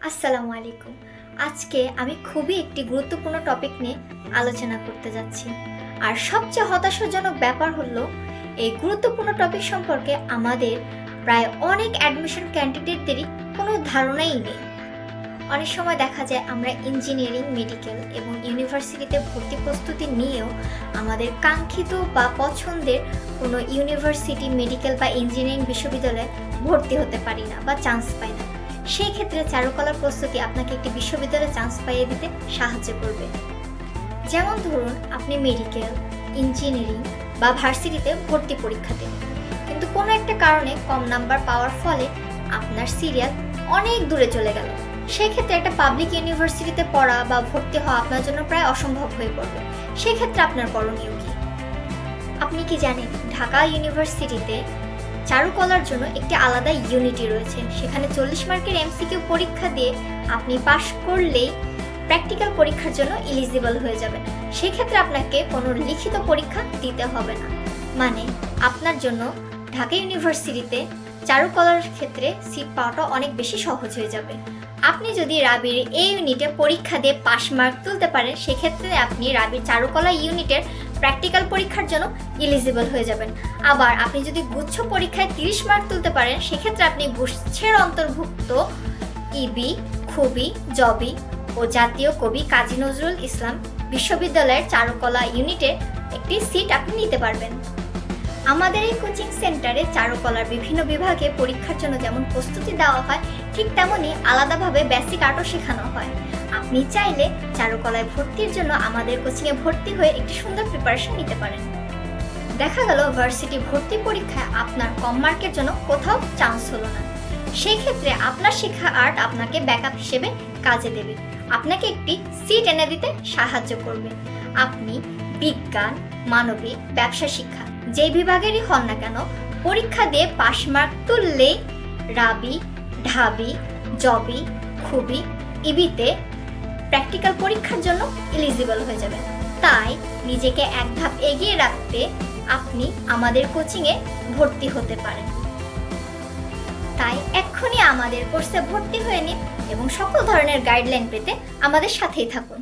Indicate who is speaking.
Speaker 1: আসসালামু আলাইকুম। আজকে আমি খুবই একটি গুরুত্বপূর্ণ টপিক নিয়ে আলোচনা করতে যাচ্ছি। আর সবচেয়ে হতাশাজনক ব্যাপার হলো এই গুরুত্বপূর্ণ টপিক সম্পর্কে আমাদের প্রায় অনেক অ্যাডমিশন ক্যান্ডিডেটদেরই কোনো ধারণাই নেই। অনেক সময় দেখা যায় আমরা ইঞ্জিনিয়ারিং, মেডিকেল এবং ইউনিভার্সিটিতে ভর্তি প্রস্তুতি নিয়েও আমাদের কাঙ্ক্ষিত বা পছন্দের কোনো ইউনিভার্সিটি, মেডিকেল বা ইঞ্জিনিয়ারিং বিশ্ববিদ্যালয়ে ভর্তি হতে পারি না বা চান্স পাই না। সেই ক্ষেত্রে চারুকলার প্রস্তুতি আপনাকে একটি বিশ্ববিদ্যালয়ে চান্স পাইয়ে দিতে সাহায্য করবে। যেমন ধরুন, আপনি মেডিকেল, ইঞ্জিনিয়ারিং বা ভার্সিটিতে ভর্তি পরীক্ষা দেন, কিন্তু কোনো একটা কারণে কম নাম্বার পাওয়ার ফলে আপনার সিরিয়াল অনেক দূরে চলে গেল। সেই ক্ষেত্রে একটা পাবলিক ইউনিভার্সিটিতে পড়া বা ভর্তি হওয়া আপনার জন্য প্রায় অসম্ভব হয়ে পড়বে। সেই ক্ষেত্রে আপনার করণীয় কি? আপনি কি জানেন, ঢাকা ইউনিভার্সিটিতে চারুকলার জন্য একটি আলাদা ইউনিটি রয়েছে। সেখানে 40 মার্কের এমসিকিউ পরীক্ষা দিয়ে আপনি পাশ করলেই প্র্যাকটিক্যাল পরীক্ষার জন্য এলিজিবল হয়ে যাবেন। সেক্ষেত্রে আপনাকে কোনো লিখিত পরীক্ষা দিতে হবে না। মানে আপনার জন্য ঢাকা ইউনিভার্সিটিতে চারুকলার ক্ষেত্রে সিট পাওয়াটা অনেক বেশি সহজ হয়ে যাবে। আপনি যদি রাবির এই ইউনিটে পরীক্ষা দিয়ে পাস মার্ক তুলতে পারেন, সেক্ষেত্রে আপনি রাবির চারুকলা ইউনিটের প্র্যাকটিক্যাল পরীক্ষার জন্য এলিজিবল হয়ে যাবেন। আবার আপনি যদি গুচ্ছ পরীক্ষায় 30 মার্ক তুলতে পারেন, সেক্ষেত্রে আপনি গুচ্ছের অন্তর্ভুক্ত ইবি, খুবই, জবি ও জাতীয় কবি কাজী নজরুল ইসলাম বিশ্ববিদ্যালয়ের চারুকলা ইউনিটের একটি সিট আপনি নিতে পারবেন। আমাদের এই কোচিং সেন্টারে চারুকলার বিভিন্ন বিভাগে পরীক্ষার জন্য যেমন প্রস্তুতি দেওয়া হয়, ঠিক তেমনই আলাদাভাবে বেসিক আর্টও শেখানো হয়। আপনি চাইলে চারুকলায় ভর্তির জন্য আমাদের কোচিংয়ে ভর্তি হয়ে একটি সুন্দর প্রিপারেশন নিতে পারেন। দেখা গেল ভার্সিটি ভর্তি পরীক্ষায় আপনার কম মার্কের জন্য কোথাও চান্স হলো না। সেই ক্ষেত্রে আপনার শেখা আর্ট আপনাকে ব্যাকআপ হিসেবে কাজে দেবে, আপনাকে একটি সিট এনে দিতে সাহায্য করবে। আপনি বিজ্ঞান, মানবিক, ব্যবসা শিক্ষা যেই বিভাগেরই হন না কেন, পরীক্ষা দিয়ে পাস মার্ক তুললেই রাবি, ঢাবি, জবি, খুবই, ইবিতে প্র্যাকটিক্যাল পরীক্ষার জন্য এলিজিবল হয়ে যাবেন। তাই নিজেকে এক ধাপ এগিয়ে রাখতে আপনি আমাদের কোচিংয়ে ভর্তি হতে পারেন। তাই এক্ষুনি আমাদের কোর্সে ভর্তি হয়ে নিন এবং সকল ধরনের গাইডলাইন পেতে আমাদের সাথেই থাকুন।